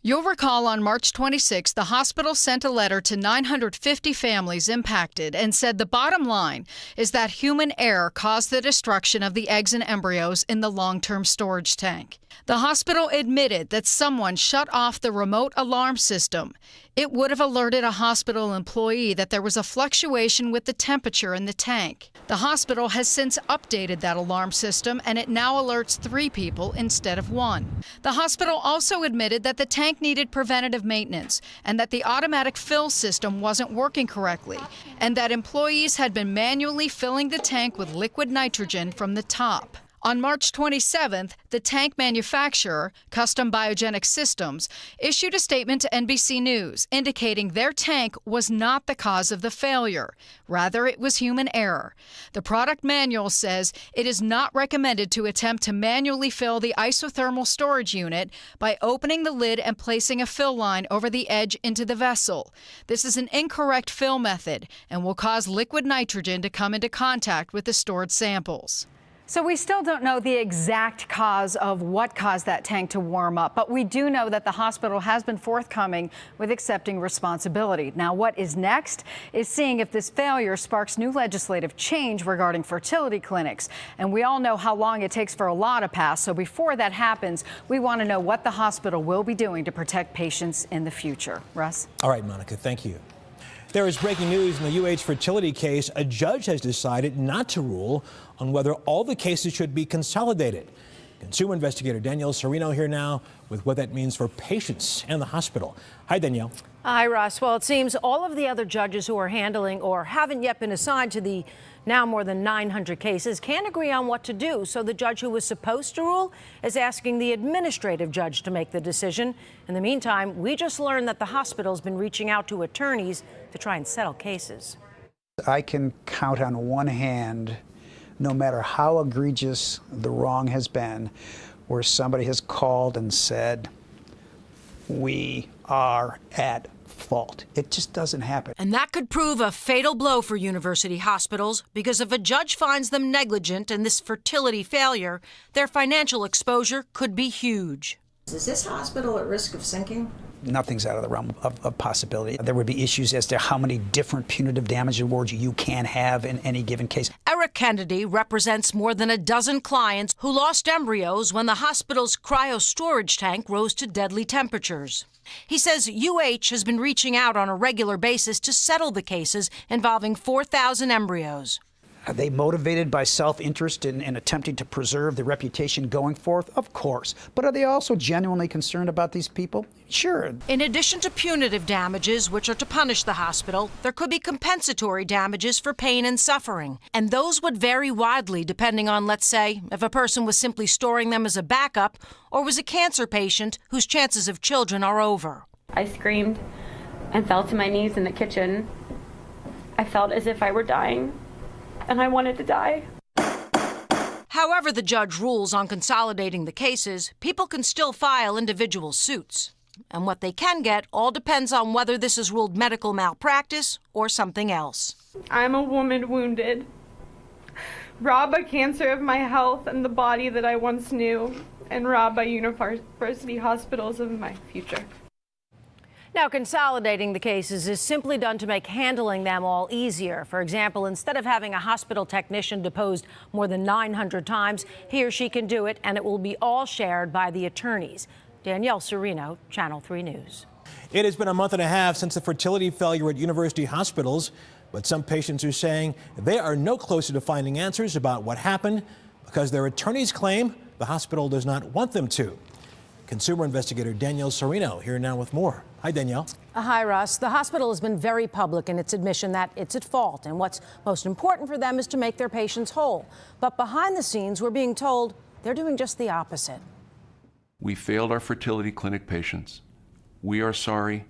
You'll recall on March 26, the hospital sent a letter to 950 families impacted and said the bottom line is that human error caused the destruction of the eggs and embryos in the long-term storage tank. The hospital admitted that someone shut off the remote alarm system. It would have alerted a hospital employee that there was a fluctuation with the temperature in the tank. The hospital has since updated that alarm system, and it now alerts 3 people instead of 1. The hospital also admitted that the tank needed preventative maintenance and that the automatic fill system wasn't working correctly, and that employees had been manually filling the tank with liquid nitrogen from the top. On March 27th, the tank manufacturer, Custom Biogenic Systems, issued a statement to NBC News indicating their tank was not the cause of the failure. Rather, it was human error. The product manual says it is not recommended to attempt to manually fill the isothermal storage unit by opening the lid and placing a fill line over the edge into the vessel. This is an incorrect fill method and will cause liquid nitrogen to come into contact with the stored samples. So we still don't know the exact cause of what caused that tank to warm up, but we do know that the hospital has been forthcoming with accepting responsibility. Now, what is next is seeing if this failure sparks new legislative change regarding fertility clinics. And we all know how long it takes for a law to pass. So before that happens, we want to know what the hospital will be doing to protect patients in the future. Russ? All right, Monica, thank you. There is breaking news in the UH fertility case. A judge has decided not to rule on whether all the cases should be consolidated. Consumer investigator Danielle Serino here now with what that means for patients and the hospital. Hi, Danielle. Hi, Russ. Well, it seems all of the other judges who are handling or haven't yet been assigned to the now more than 900 cases can't agree on what to do. So the judge who was supposed to rule is asking the administrative judge to make the decision. In the meantime, we just learned that the hospital's been reaching out to attorneys to try and settle cases. I can count on one hand, no matter how egregious the wrong has been, where somebody has called and said, we are at fault. It just doesn't happen. And that could prove a fatal blow for university hospitals, because if a judge finds them negligent in this fertility failure, their financial exposure could be huge. Is this hospital at risk of sinking? Nothing's out of the realm of possibility. There would be issues as to how many different punitive damage awards you can have in any given case. Eric Kennedy represents more than a dozen clients who lost embryos when the hospital's cryo-storage tank rose to deadly temperatures. He says UH has been reaching out on a regular basis to settle the cases involving 4,000 embryos. Are they motivated by self-interest in attempting to preserve the reputation going forth? Of course. But are they also genuinely concerned about these people? Sure. In addition to punitive damages, which are to punish the hospital, there could be compensatory damages for pain and suffering. And those would vary widely depending on, let's say, if a person was simply storing them as a backup or was a cancer patient whose chances of children are over. I screamed and fell to my knees in the kitchen. I felt as if I were dying, and I wanted to die. However the judge rules on consolidating the cases, people can still file individual suits. And what they can get all depends on whether this is ruled medical malpractice or something else. I'm a woman wounded, robbed by cancer of my health and the body that I once knew, and robbed by university hospitals of my future. Now, consolidating the cases is simply done to make handling them all easier. For example, instead of having a hospital technician deposed more than 900 times, he or she can do it, and it will be all shared by the attorneys. Danielle Serino, Channel 3 News. It has been a month and a half since the fertility failure at university hospitals, but some patients are saying they are no closer to finding answers about what happened because their attorneys claim the hospital does not want them to. Consumer investigator Danielle Serino here now with more. Hi, Danielle. Hi, Russ. The hospital has been very public in its admission that it's at fault, and what's most important for them is to make their patients whole. But behind the scenes, we're being told they're doing just the opposite. We failed our fertility clinic patients. We are sorry.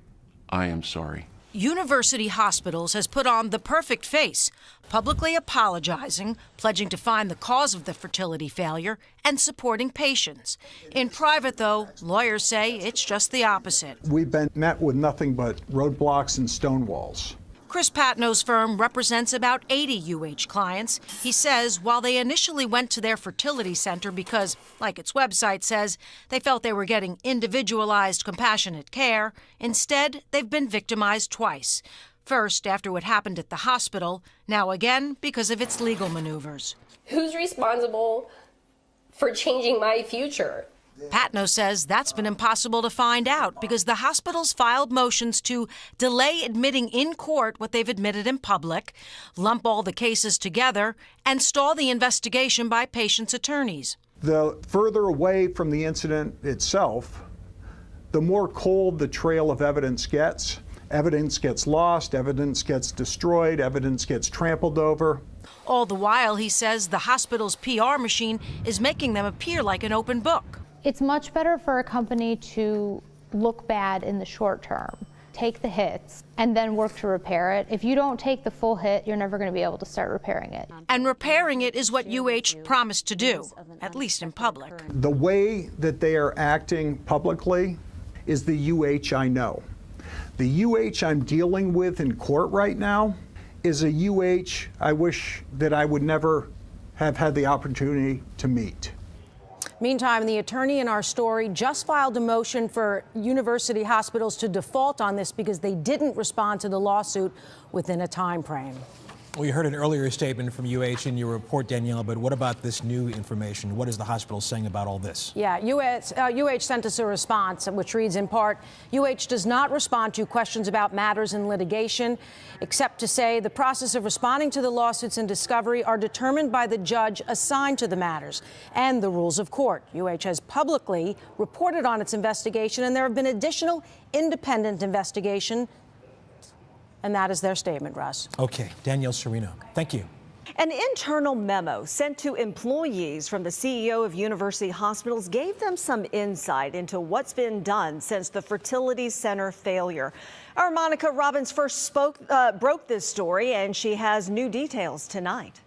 I am sorry. University Hospitals has put on the perfect face, publicly apologizing, pledging to find the cause of the fertility failure, and supporting patients. In private, though, lawyers say it's just the opposite. We've been met with nothing but roadblocks and stone walls. Chris Patno's firm represents about 80 UH clients. He says while they initially went to their fertility center because, like its website says, they felt they were getting individualized, compassionate care, instead they've been victimized twice. First, after what happened at the hospital, now again because of its legal maneuvers. Who's responsible for changing my future? Patno says that's been impossible to find out because the hospitals filed motions to delay admitting in court what they've admitted in public, lump all the cases together, and stall the investigation by patients' attorneys. The further away from the incident itself, the more cold the trail of evidence gets. Evidence gets lost, evidence gets destroyed, evidence gets trampled over. All the while, he says, the hospital's PR machine is making them appear like an open book. It's much better for a company to look bad in the short term, take the hits, and then work to repair it. If you don't take the full hit, you're never going to be able to start repairing it. And repairing it is what UH promised to do, at least in public. The way that they are acting publicly is the UH I know. The UH I'm dealing with in court right now is a UH I wish that I would never have had the opportunity to meet. Meantime, the attorney in our story just filed a motion for university hospitals to default on this because they didn't respond to the lawsuit within a time frame. We heard an earlier statement from UH in your report, Danielle, but what about this new information? What is the hospital saying about all this? Yeah, UH sent us a response, which reads in part, UH does not respond to questions about matters in litigation, except to say the process of responding to the lawsuits and discovery are determined by the judge assigned to the matters and the rules of court. UH has publicly reported on its investigation, and there have been additional independent investigation. And that is their statement, Russ. Okay, Danielle Serino, thank you. An internal memo sent to employees from the CEO of university hospitals gave them some insight into what's been done since the fertility center failure. Our Monica Robbins first broke this story, and she has new details tonight.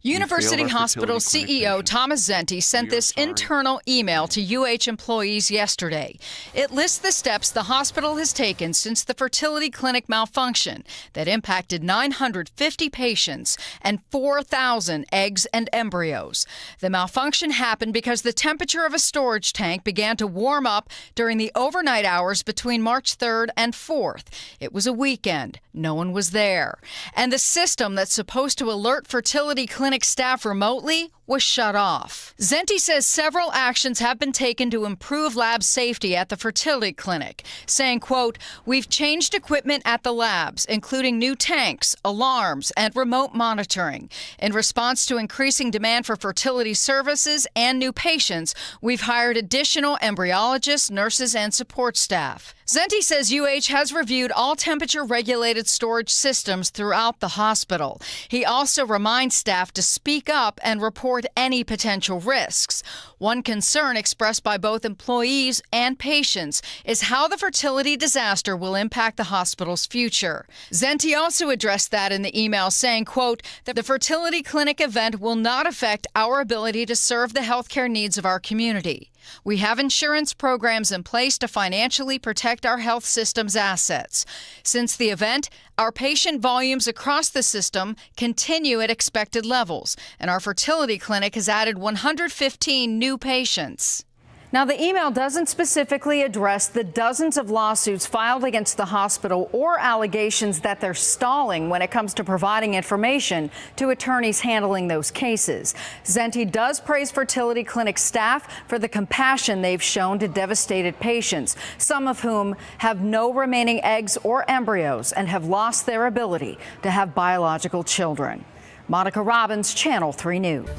University Hospital CEO Thomas Zenti sent this internal email to UH employees yesterday. It lists the steps the hospital has taken since the fertility clinic malfunction that impacted 950 patients and 4,000 eggs and embryos. The malfunction happened because the temperature of a storage tank began to warm up during the overnight hours between March 3rd and 4th. It was a weekend. No one was there. And the system that's supposed to alert fertility clinic staff remotely was shut off. Zenti says several actions have been taken to improve lab safety at the fertility clinic, saying, quote, "We've changed equipment at the labs, including new tanks, alarms, and remote monitoring. In response to increasing demand for fertility services and new patients, we've hired additional embryologists, nurses, and support staff." Zenti says UH has reviewed all temperature-regulated storage systems throughout the hospital. He also reminds staff to speak up and report any potential risks. One concern expressed by both employees and patients is how the fertility disaster will impact the hospital's future. Zenti also addressed that in the email, saying, quote, "The fertility clinic event will not affect our ability to serve the healthcare needs of our community. We have insurance programs in place to financially protect our health system's assets. Since the event, our patient volumes across the system continue at expected levels, and our fertility clinic has added 115 new patients." Now, the email doesn't specifically address the dozens of lawsuits filed against the hospital or allegations that they're stalling when it comes to providing information to attorneys handling those cases. Zenti does praise fertility clinic staff for the compassion they've shown to devastated patients, some of whom have no remaining eggs or embryos and have lost their ability to have biological children. Monica Robbins, Channel 3 News.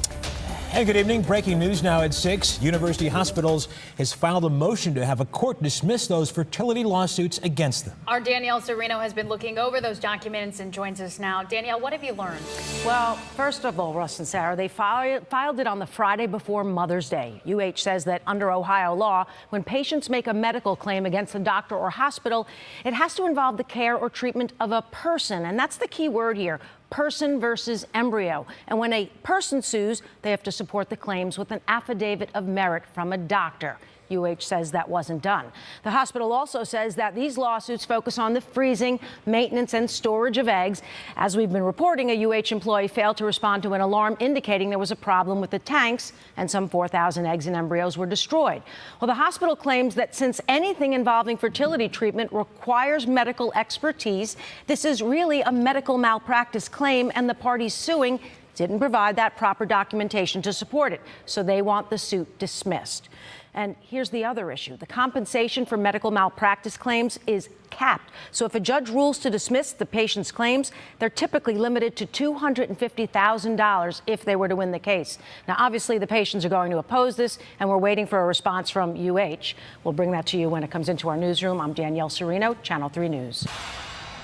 And good evening. Breaking news now at 6. University Hospitals has filed a motion to have a court dismiss those fertility lawsuits against them. Our Danielle Serino has been looking over those documents and joins us now. Danielle, what have you learned? Well, first of all, Russ and Sarah, they filed it on the Friday before Mother's Day. UH says that under Ohio law, when patients make a medical claim against a doctor or hospital, it has to involve the care or treatment of a person. And that's the key word here. Person versus embryo. And when a person sues, they have to support the claims with an affidavit of merit from a doctor. UH says that wasn't done. The hospital also says that these lawsuits focus on the freezing, maintenance, and storage of eggs. As we've been reporting, a UH employee failed to respond to an alarm indicating there was a problem with the tanks, and some 4,000 eggs and embryos were destroyed. Well, the hospital claims that since anything involving fertility treatment requires medical expertise, this is really a medical malpractice claim, and the parties suing didn't provide that proper documentation to support it, so they want the suit dismissed. And here's the other issue. The compensation for medical malpractice claims is capped. So if a judge rules to dismiss the patient's claims, they're typically limited to $250,000 if they were to win the case. Now, obviously, the patients are going to oppose this, and we're waiting for a response from UH. We'll bring that to you when it comes into our newsroom. I'm Danielle Serino, Channel 3 News.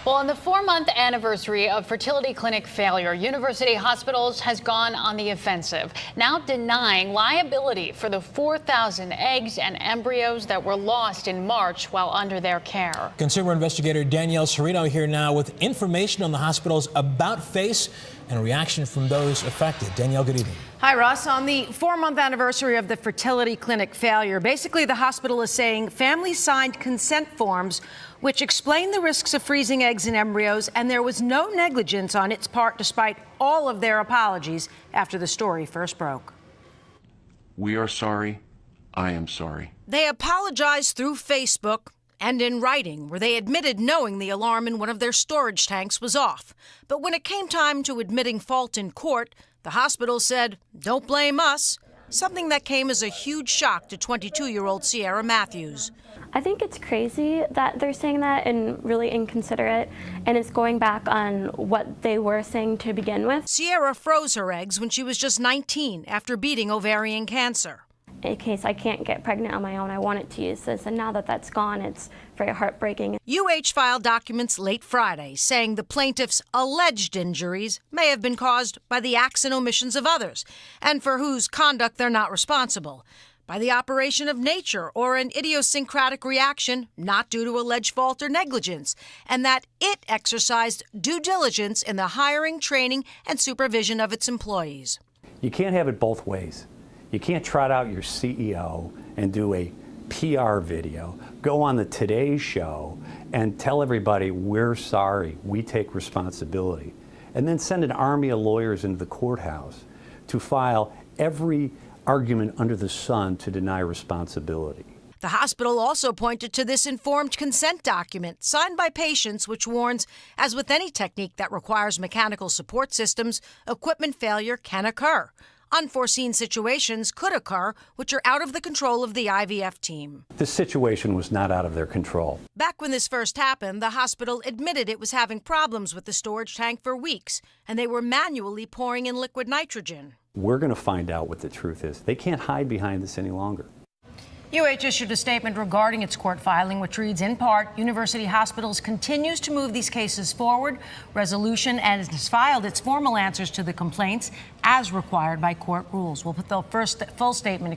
Well, on the 4-month anniversary of fertility clinic failure, University Hospitals has gone on the offensive, now denying liability for the 4,000 eggs and embryos that were lost in March while under their care. Consumer investigator Danielle Serino here now with information on the hospital's about-face and a reaction from those affected. Danielle, good evening. Hi, Russ. On the 4-month anniversary of the fertility clinic failure, basically the hospital is saying families signed consent forms which explained the risks of freezing eggs and embryos, and there was no negligence on its part despite all of their apologies after the story first broke. We are sorry. I am sorry. They apologized through Facebook and in writing, where they admitted knowing the alarm in one of their storage tanks was off. But when it came time to admitting fault in court, the hospital said, "Don't blame us," something that came as a huge shock to 22-year-old Sierra Matthews. I think it's crazy that they're saying that and really inconsiderate, and it's going back on what they were saying to begin with. Sierra froze her eggs when she was just 19 after beating ovarian cancer. In case I can't get pregnant on my own, I wanted to use this, and now that that's gone, it's very heartbreaking. UH filed documents late Friday saying the plaintiff's alleged injuries may have been caused by the acts and omissions of others, and for whose conduct they're not responsible, by the operation of nature or an idiosyncratic reaction not due to alleged fault or negligence, and that it exercised due diligence in the hiring, training, and supervision of its employees. You can't have it both ways. You can't trot out your CEO and do a PR video, go on the Today Show and tell everybody we're sorry, we take responsibility, and then send an army of lawyers into the courthouse to file every argument under the sun to deny responsibility. The hospital also pointed to this informed consent document signed by patients, which warns, as with any technique that requires mechanical support systems, equipment failure can occur. Unforeseen situations could occur, which are out of the control of the IVF team. This situation was not out of their control. Back when this first happened, the hospital admitted it was having problems with the storage tank for weeks, and they were manually pouring in liquid nitrogen. We're going to find out what the truth is. They can't hide behind this any longer. UH issued a statement regarding its court filing, which reads, in part, University Hospitals continues to move these cases forward, resolution, and has filed its formal answers to the complaints as required by court rules. We'll put the full statement,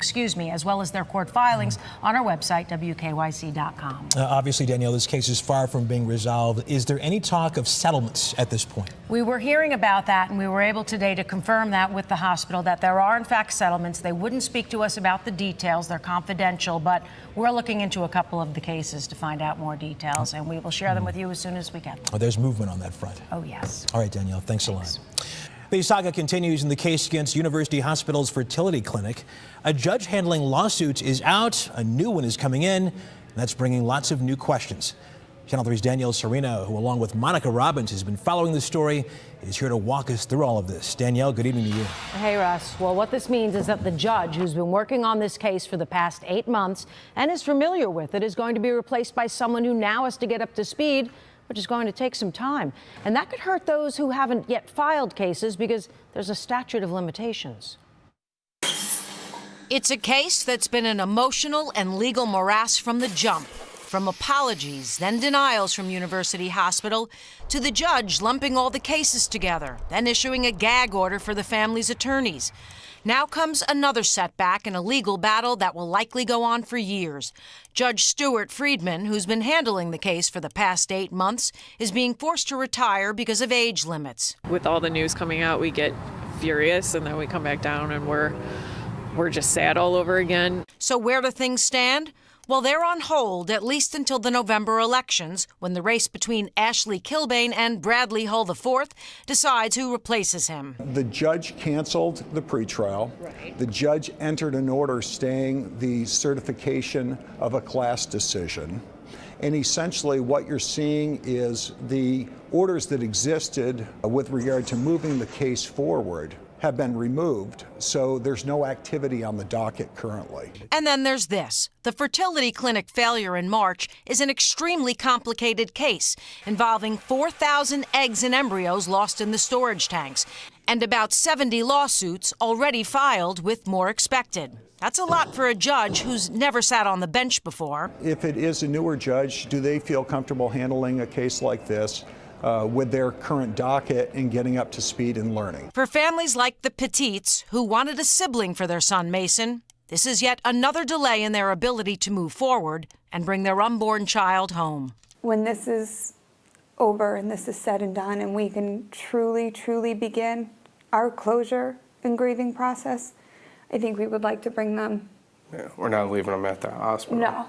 as well as their court filings on our website, WKYC.com. Obviously, Danielle, this case is far from being resolved. Is there any talk of settlements at this point? We were hearing about that, and we were able today to confirm that with the hospital, that there are, in fact, settlements. They wouldn't speak to us about the details. They're confidential, but we're looking into a couple of the cases to find out more details, and we will share them with you as soon as we get them. Oh, there's movement on that front. Oh, yes. All right, Danielle, thanks a lot. The saga continues in the case against University Hospital's fertility clinic. A judge handling lawsuits is out. A new one is coming in, and that's bringing lots of new questions. Channel 3's Danielle Serena, who along with Monica Robbins has been following the story, is here to walk us through all of this. Danielle, good evening to you. Hey, Russ. Well, what this means is that the judge who's been working on this case for the past 8 months and is familiar with it is going to be replaced by someone who now has to get up to speed, which is going to take some time. And that could hurt those who haven't yet filed cases because there's a statute of limitations. It's a case that's been an emotional and legal morass from the jump. From apologies, then denials from University Hospital, to the judge lumping all the cases together, then issuing a gag order for the family's attorneys. Now comes another setback in a legal battle that will likely go on for years. Judge Stuart Friedman, who's been handling the case for the past 8 months, is being forced to retire because of age limits. With all the news coming out, we get furious, and then we come back down and we're just sad all over again. So where do things stand? Well, they're on hold at least until the November elections, when the race between Ashley Kilbane and Bradley Hull IV decides who replaces him. The judge canceled the pretrial. Right. The judge entered an order staying the certification of a class decision. And essentially what you're seeing is the orders that existed with regard to moving the case forward have been removed, so there's no activity on the docket currently. And then there's this. The fertility clinic failure in March is an extremely complicated case involving 4,000 eggs and embryos lost in the storage tanks, and about 70 lawsuits already filed, with more expected. That's a lot for a judge who's never sat on the bench before. If it is a newer judge, do they feel comfortable handling a case like this with their current docket and getting up to speed and learning? For families like the Petites, who wanted a sibling for their son Mason, this is yet another delay in their ability to move forward and bring their unborn child home. When this is over and this is said and done and we can truly, truly begin our closure and grieving process, I think we would like to bring them. Yeah, we're not leaving them at the hospital. No.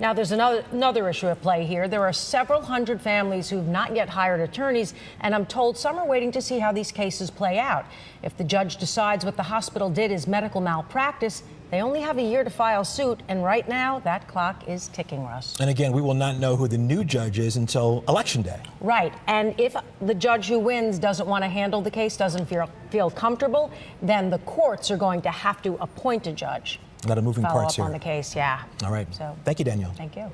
Now, there's another issue at play here. There are several hundred families who've not yet hired attorneys, and I'm told some are waiting to see how these cases play out. If the judge decides what the hospital did is medical malpractice, they only have a year to file suit, and right now, that clock is ticking, Russ. And again, we will not know who the new judge is until Election Day. Right, and if the judge who wins doesn't want to handle the case, doesn't feel comfortable, then the courts are going to have to appoint a judge. A lot of moving parts here. Follow up on the case, yeah. All right. So, thank you, Danielle. Thank you.